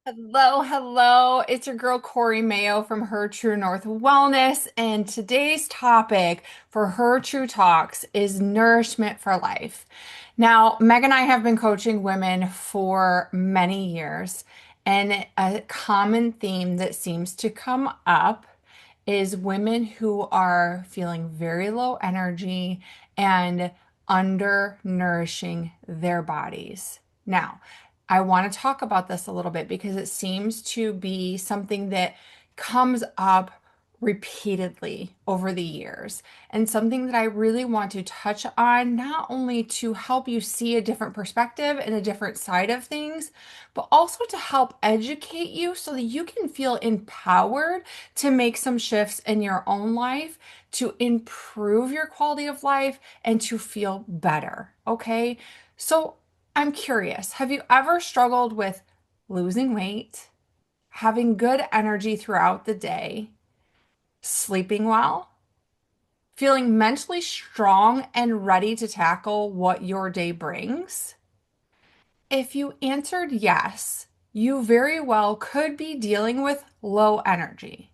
Hello, hello. It's your girl Corey Mayo from Her True North Wellness, and today's topic for Her True Talks is nourishment for life. Now, Meg and I have been coaching women for many years, and a common theme that seems to come up is women who are feeling very low energy and undernourishing their bodies. Now, I want to talk about this a little bit because it seems to be something that comes up repeatedly over the years, and something that I really want to touch on, not only to help you see a different perspective and a different side of things, but also to help educate you so that you can feel empowered to make some shifts in your own life to improve your quality of life and to feel better. Okay. So I'm curious, have you ever struggled with losing weight, having good energy throughout the day, sleeping well, feeling mentally strong and ready to tackle what your day brings? If you answered yes, you very well could be dealing with low energy.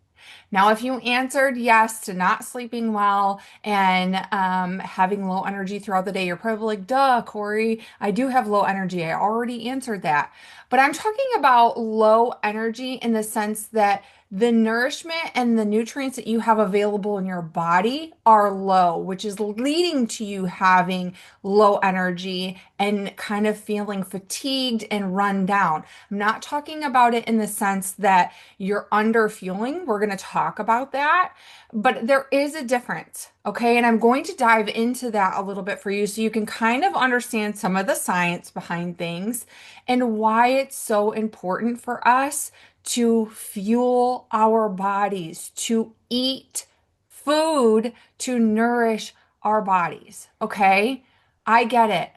Now, if you answered yes to not sleeping well and having low energy throughout the day, you're probably like, duh, Corey, I do have low energy. I already answered that. But I'm talking about low energy in the sense that the nourishment and the nutrients that you have available in your body are low, which is leading to you having low energy and kind of feeling fatigued and run down. I'm not talking about it in the sense that you're under fueling. We're going to talk about that, but there is a difference. Okay. And I'm going to dive into that a little bit for you so you can kind of understand some of the science behind things and why it's so important for us to fuel our bodies, to eat food to nourish our bodies. Okay. I get it.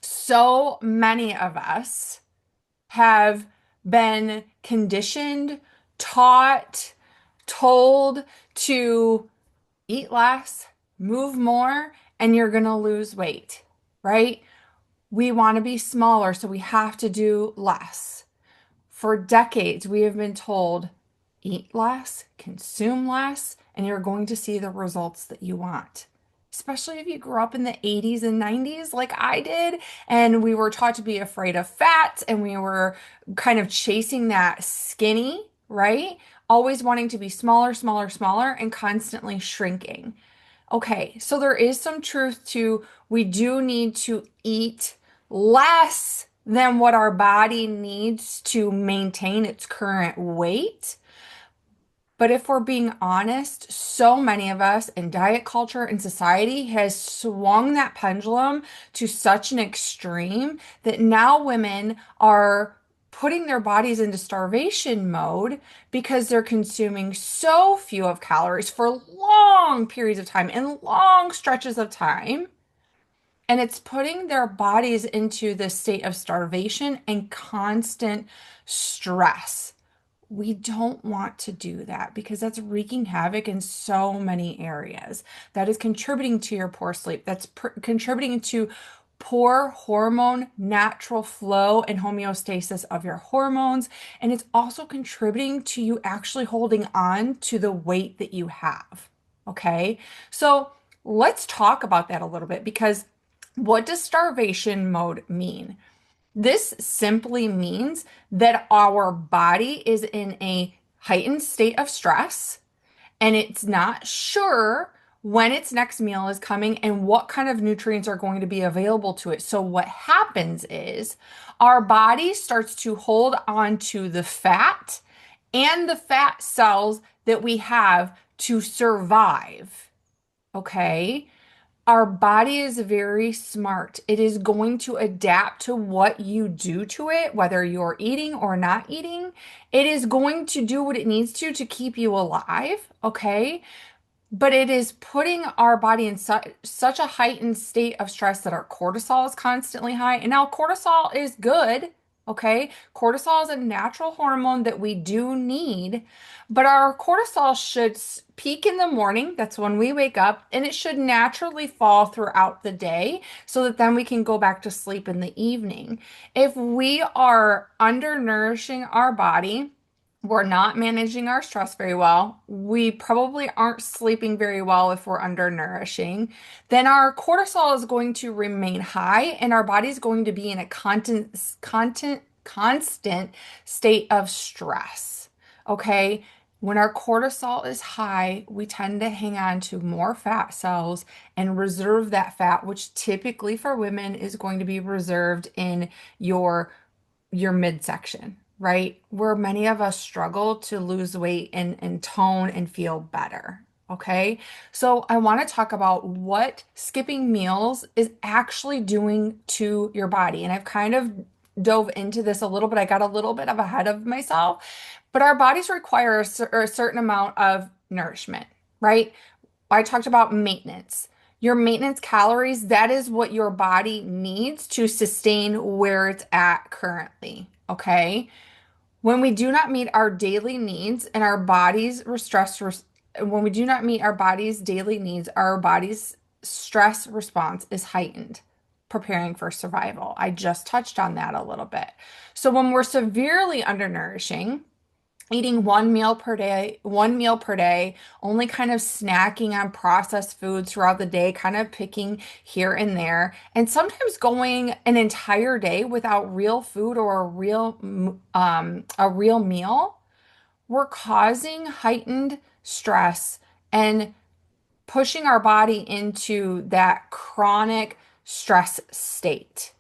So many of us have been conditioned, taught, told to eat less, move more, and you're going to lose weight, right? We want to be smaller, so we have to do less. For decades, we have been told eat less, consume less, and you're going to see the results that you want. Especially if you grew up in the 80s and 90s, like I did, and we were taught to be afraid of fat, and we were kind of chasing that skinny, right? Always wanting to be smaller, smaller, smaller, and constantly shrinking. Okay, so there is some truth to we do need to eat less than what our body needs to maintain its current weight. But if we're being honest, so many of us in diet culture and society has swung that pendulum to such an extreme that now women are putting their bodies into starvation mode because they're consuming so few of calories for long periods of time and long stretches of time. And it's putting their bodies into this state of starvation and constant stress. We don't want to do that because that's wreaking havoc in so many areas. That is contributing to your poor sleep. That's contributing to poor hormone natural flow and homeostasis of your hormones. And it's also contributing to you actually holding on to the weight that you have. Okay. So let's talk about that a little bit because what does starvation mode mean? This simply means that our body is in a heightened state of stress and it's not sure when its next meal is coming and what kind of nutrients are going to be available to it. So, what happens is our body starts to hold on to the fat and the fat cells that we have to survive. Okay. Our body is very smart. It is going to adapt to what you do to it, whether you're eating or not eating. It is going to do what it needs to keep you alive, okay? But it is putting our body in such a heightened state of stress that our cortisol is constantly high. And now cortisol is good. Okay, cortisol is a natural hormone that we do need, but our cortisol should peak in the morning. That's when we wake up, and it should naturally fall throughout the day so that then we can go back to sleep in the evening. If we are undernourishing our body, we're not managing our stress very well. We probably aren't sleeping very well if we're undernourishing. Then our cortisol is going to remain high and our body is going to be in a constant state of stress. Okay. When our cortisol is high, we tend to hang on to more fat cells and reserve that fat, which typically for women is going to be reserved in your your midsection, right? Where many of us struggle to lose weight and tone and feel better. Okay. So I want to talk about what skipping meals is actually doing to your body. And I've kind of dove into this a little bit. I got a little bit of ahead of myself, but our bodies require a certain amount of nourishment, right? I talked about maintenance. Your maintenance calories, that is what your body needs to sustain where it's at currently. Okay. When we do not meet our daily needs and our body's stress, when we do not meet our body's daily needs, our body's stress response is heightened, preparing for survival. I just touched on that a little bit. So when we're severely undernourishing, eating one meal per day, only kind of snacking on processed foods throughout the day, kind of picking here and there, and sometimes going an entire day without real food or a real meal, we're causing heightened stress and pushing our body into that chronic stress state.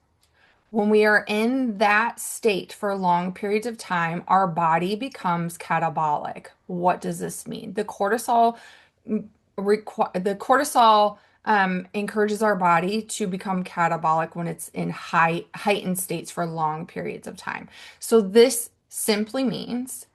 When we are in that state for long periods of time, our body becomes catabolic. What does this mean? The cortisol encourages our body to become catabolic when it's in heightened states for long periods of time. So this simply means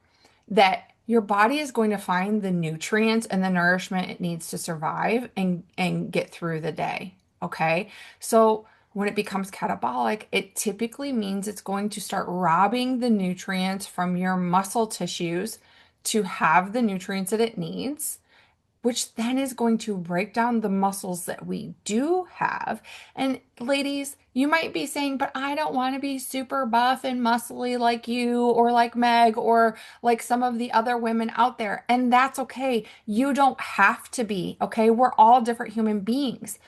that your body is going to find the nutrients and the nourishment it needs to survive and get through the day. Okay. So when it becomes catabolic, it typically means it's going to start robbing the nutrients from your muscle tissues to have the nutrients that it needs, which then is going to break down the muscles that we do have. And ladies, you might be saying, but I don't want to be super buff and muscly like you or like Meg or like some of the other women out there. And that's okay. You don't have to be, okay? We're all different human beings.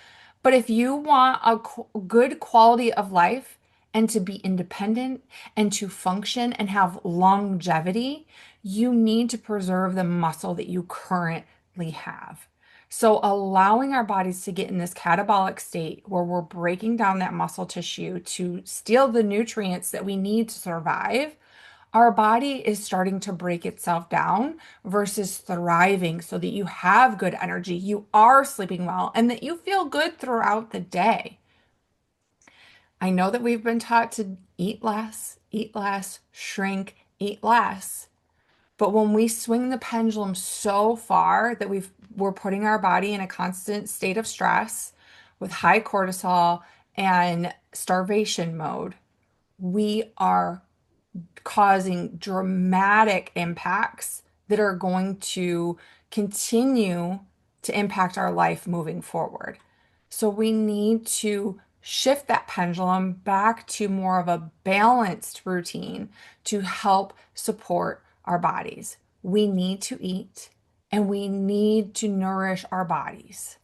But if you want a good quality of life and to be independent and to function and have longevity, you need to preserve the muscle that you currently have. So, allowing our bodies to get in this catabolic state where we're breaking down that muscle tissue to steal the nutrients that we need to survive, our body is starting to break itself down versus thriving so that you have good energy, you are sleeping well, and that you feel good throughout the day. I know that we've been taught to eat less, shrink, eat less. But when we swing the pendulum so far that we're putting our body in a constant state of stress with high cortisol and starvation mode, we are causing dramatic impacts that are going to continue to impact our life moving forward. So we need to shift that pendulum back to more of a balanced routine to help support our bodies. We need to eat and we need to nourish our bodies.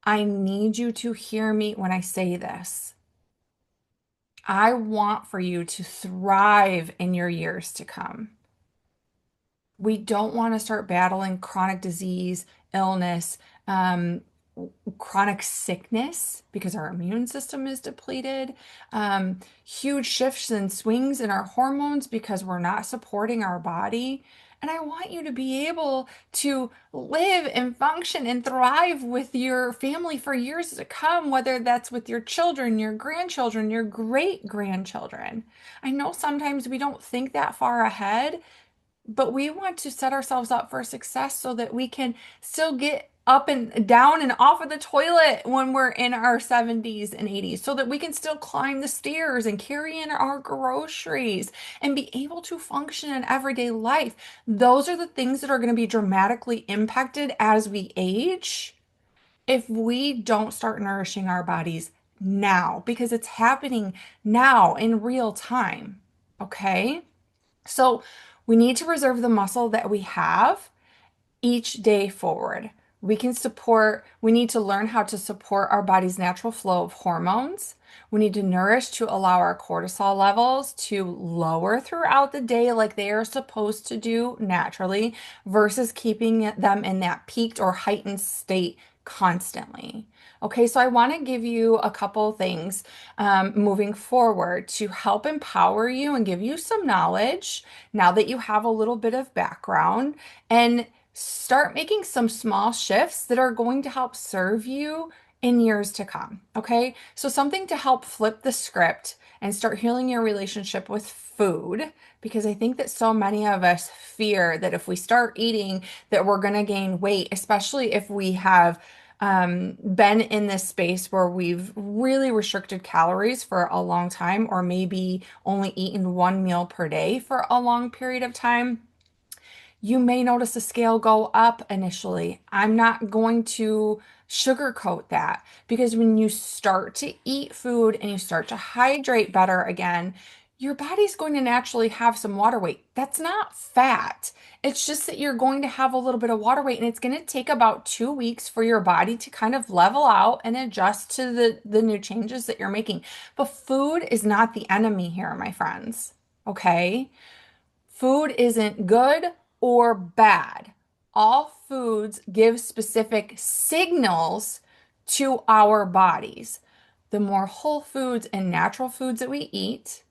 I need you to hear me when I say this. I want for you to thrive in your years to come. We don't want to start battling chronic disease, illness, chronic sickness because our immune system is depleted, huge shifts and swings in our hormones because we're not supporting our body. And I want you to be able to live and function and thrive with your family for years to come, whether that's with your children, your grandchildren, your great grandchildren. I know sometimes we don't think that far ahead, but we want to set ourselves up for success so that we can still get up and down and off of the toilet when we're in our 70s and 80s so that we can still climb the stairs and carry in our groceries and be able to function in everyday life. Those are the things that are going to be dramatically impacted as we age if we don't start nourishing our bodies now, because it's happening now in real time. Okay? So we need to reserve the muscle that we have each day forward. We need to learn how to support our body's natural flow of hormones. We need to nourish to allow our cortisol levels to lower throughout the day like they are supposed to do naturally versus keeping them in that peaked or heightened state constantly. Okay, so I want to give you a couple things moving forward to help empower you and give you some knowledge now that you have a little bit of background. And start making some small shifts that are going to help serve you in years to come. Okay. So, something to help flip the script and start healing your relationship with food, because I think that so many of us fear that if we start eating, that we're going to gain weight, especially if we have been in this space where we've really restricted calories for a long time, or maybe only eaten one meal per day for a long period of time. You may notice the scale go up initially. I'm not going to sugarcoat that, because when you start to eat food and you start to hydrate better again, your body's going to naturally have some water weight. That's not fat. It's just that you're going to have a little bit of water weight, and it's going to take about 2 weeks for your body to kind of level out and adjust to the new changes that you're making. But food is not the enemy here, my friends. Okay? Food isn't good or bad. All foods give specific signals to our bodies. The more whole foods and natural foods that we eat,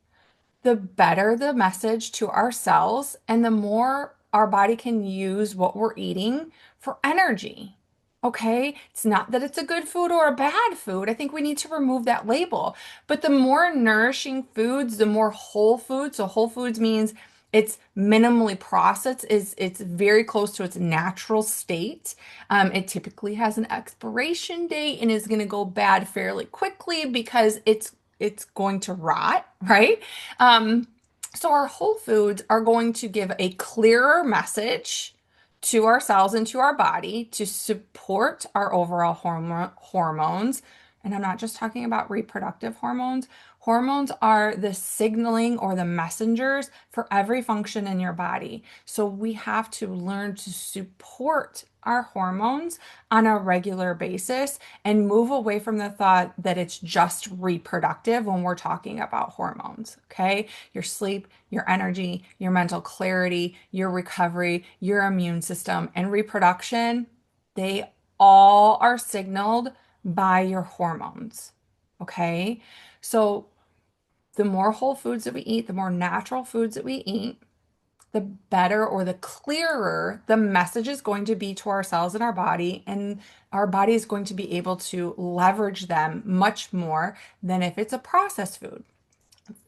the better the message to our cells, and the more our body can use what we're eating for energy. Okay? It's not that it's a good food or a bad food. I think we need to remove that label. But the more nourishing foods, the more whole foods. So whole foods means it's minimally processed, is it's very close to its natural state. It typically has an expiration date and is going to go bad fairly quickly because it's going to rot, right? Um, so our whole foods are going to give a clearer message to our cells and to our body to support our overall hormones. And I'm not just talking about reproductive hormones. Hormones are the signaling or the messengers for every function in your body. So we have to learn to support our hormones on a regular basis and move away from the thought that it's just reproductive when we're talking about hormones. Okay. Your sleep, your energy, your mental clarity, your recovery, your immune system, and reproduction, they all are signaled by your hormones. Okay. So the more whole foods that we eat, the more natural foods that we eat, the better or the clearer the message is going to be to our cells in our body, and our body is going to be able to leverage them much more than if it's a processed food.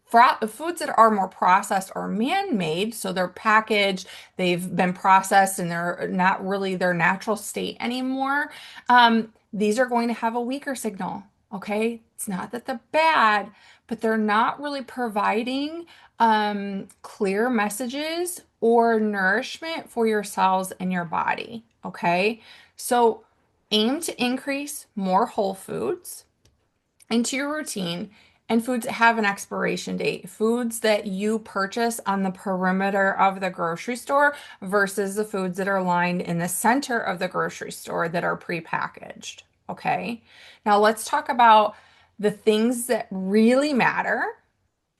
Foods that are more processed or man-made, so they're packaged, they've been processed, and they're not really their natural state anymore. These are going to have a weaker signal. Okay, it's not that they're bad, but they're not really providing clear messages or nourishment for your cells and your body. Okay, so aim to increase more whole foods into your routine, and foods that have an expiration date, foods that you purchase on the perimeter of the grocery store versus the foods that are lined in the center of the grocery store that are prepackaged. Okay. Now let's talk about the things that really matter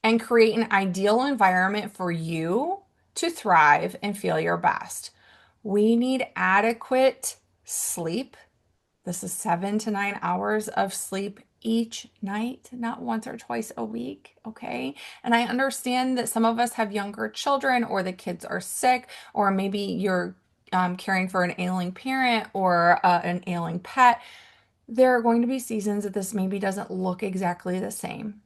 and create an ideal environment for you to thrive and feel your best. We need adequate sleep. This is 7 to 9 hours of sleep each night, not once or twice a week. Okay. And I understand that some of us have younger children, or the kids are sick, or maybe you're caring for an ailing parent or an ailing pet. There are going to be seasons that this maybe doesn't look exactly the same.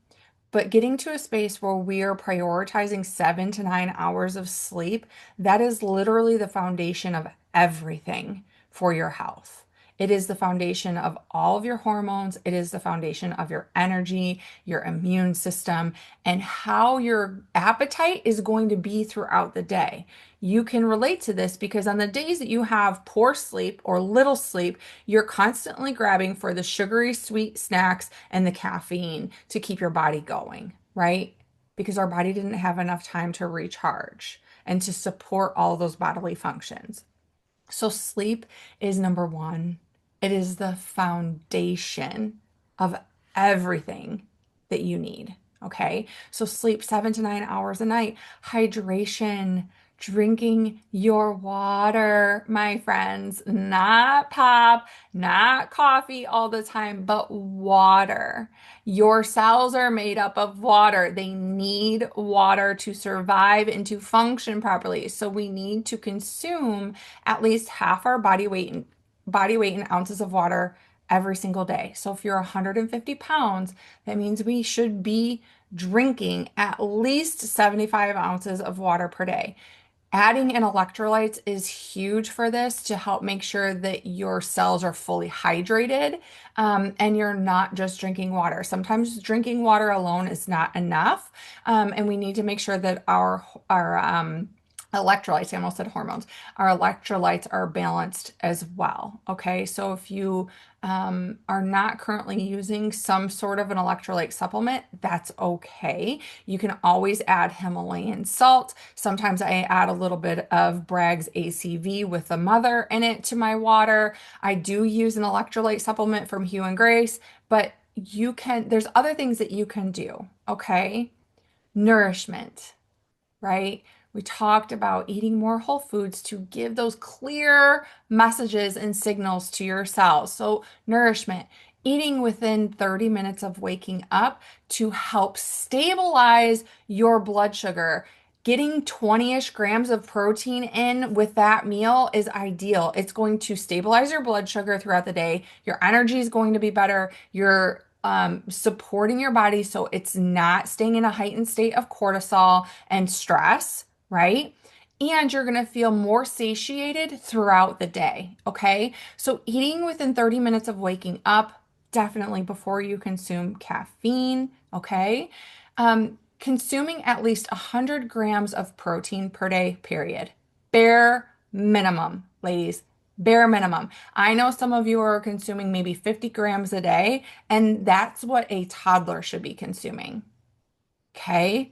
But getting to a space where we are prioritizing 7 to 9 hours of sleep, that is literally the foundation of everything for your health. It is the foundation of all of your hormones. It is the foundation of your energy, your immune system, and how your appetite is going to be throughout the day. You can relate to this because on the days that you have poor sleep or little sleep, you're constantly grabbing for the sugary sweet snacks and the caffeine to keep your body going, right? Because our body didn't have enough time to recharge and to support all those bodily functions. So, sleep is number one. It is the foundation of everything that you need. Okay. So, sleep 7 to 9 hours a night, hydration, drinking your water, my friends, not pop, not coffee all the time, but water. Your cells are made up of water. They need water to survive and to function properly. So, we need to consume at least half our body weight in ounces of water every single day. So if you're 150 pounds, that means we should be drinking at least 75 ounces of water per day. Adding in electrolytes is huge for this to help make sure that your cells are fully hydrated, and you're not just drinking water. Sometimes drinking water alone is not enough, and we need to make sure that our electrolytes, I almost said hormones, our electrolytes are balanced as well. Okay, so if you are not currently using some sort of an electrolyte supplement, that's okay. You can always add Himalayan salt. Sometimes I add a little bit of Bragg's ACV with the mother in it to my water. I do use an electrolyte supplement from Hugh and Grace, but there's other things that you can do. Okay, nourishment, right? We talked about eating more whole foods to give those clear messages and signals to your cells. So, nourishment, eating within 30 minutes of waking up to help stabilize your blood sugar. Getting 20-ish grams of protein in with that meal is ideal. It's going to stabilize your blood sugar throughout the day. Your energy is going to be better. You're supporting your body so it's not staying in a heightened state of cortisol and stress, right? And you're going to feel more satiated throughout the day. Okay. So, eating within 30 minutes of waking up, definitely before you consume caffeine. Okay. Consuming at least 100 grams of protein per day, period. Bare minimum, ladies. Bare minimum. I know some of you are consuming maybe 50 grams a day, and that's what a toddler should be consuming. Okay.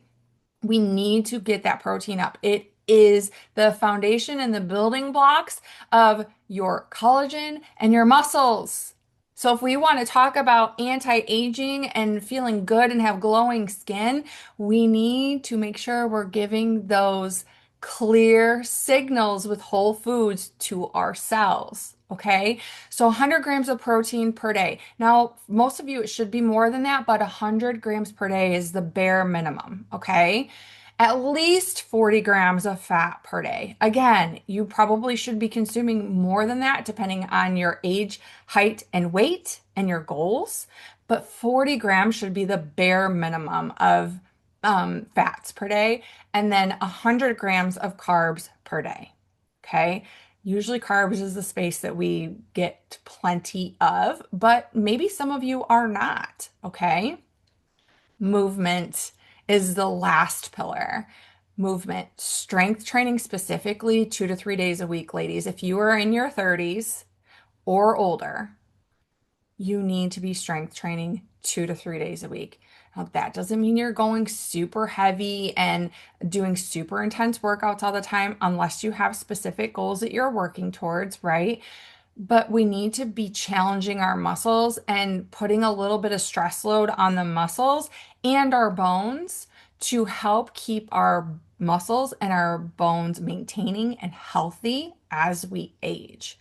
We need to get that protein up. It is the foundation and the building blocks of your collagen and your muscles. So if we want to talk about anti-aging and feeling good and have glowing skin, we need to make sure we're giving those clear signals with whole foods to our cells. Okay, so 100 grams of protein per day. Now, most of you, it should be more than that, but 100 grams per day is the bare minimum. Okay, at least 40 grams of fat per day. Again, you probably should be consuming more than that depending on your age, height, and weight and your goals, but 40 grams should be the bare minimum of fats per day, and then 100 grams of carbs per day. Okay. Usually, carbs is the space that we get plenty of, but maybe some of you are not. Okay. Movement is the last pillar. Movement, strength training specifically 2 to 3 days a week, ladies. If you are in your 30s or older, you need to be strength training 2 to 3 days a week. Now, that doesn't mean you're going super heavy and doing super intense workouts all the time, unless you have specific goals that you're working towards, right? But we need to be challenging our muscles and putting a little bit of stress load on the muscles and our bones to help keep our muscles and our bones maintaining and healthy as we age.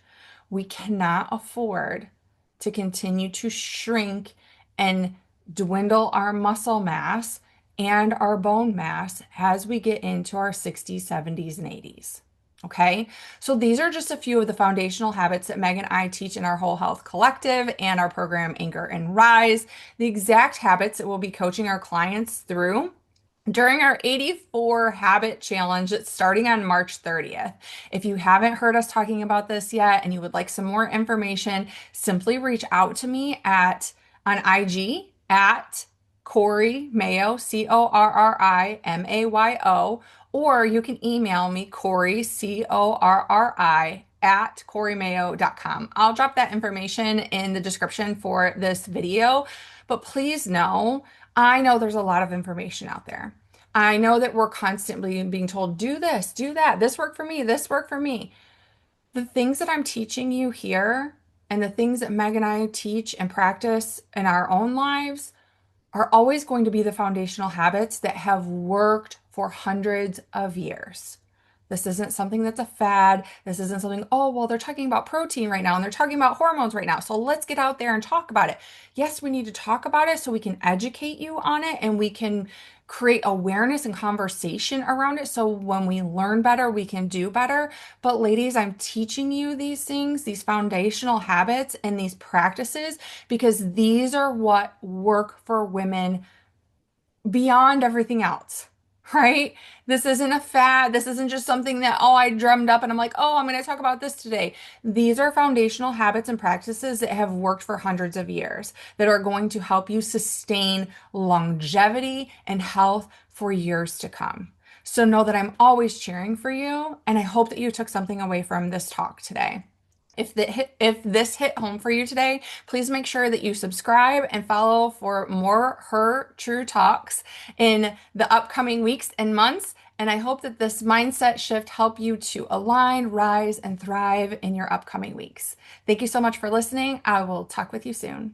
We cannot afford to continue to shrink and dwindle our muscle mass and our bone mass as we get into our 60s, 70s, and 80s. Okay, so these are just a few of the foundational habits that Meg and I teach in our Whole Health Collective and our program Anchor and Rise. The exact habits that we'll be coaching our clients through during our 84 habit challenge that's starting on March 30th. If you haven't heard us talking about this yet and you would like some more information, simply reach out to me at on IG at Corey Mayo, CorriMayo, or you can email me Corey, Corri at coreymayo.com. I'll drop that information in the description for this video, but please know, I know there's a lot of information out there. I know that we're constantly being told, do this, do that, this worked for me, this worked for me. The things that I'm teaching you here and the things that Meg and I teach and practice in our own lives are always going to be the foundational habits that have worked for hundreds of years. This isn't something that's a fad. This isn't something, oh, well, they're talking about protein right now and they're talking about hormones right now. So let's get out there and talk about it. Yes, we need to talk about it so we can educate you on it and we can create awareness and conversation around it. So when we learn better, we can do better. But ladies, I'm teaching you these things, these foundational habits and these practices because these are what work for women beyond everything else, right? This isn't a fad. This isn't just something that, oh, I drummed up and I'm like, oh, I'm going to talk about this today. These are foundational habits and practices that have worked for hundreds of years that are going to help you sustain longevity and health for years to come. So know that I'm always cheering for you, and I hope that you took something away from this talk today. If this hit home for you today, please make sure that you subscribe and follow for more Her True Talks in the upcoming weeks and months. And I hope that this mindset shift help you to align, rise, and thrive in your upcoming weeks. Thank you so much for listening. I will talk with you soon.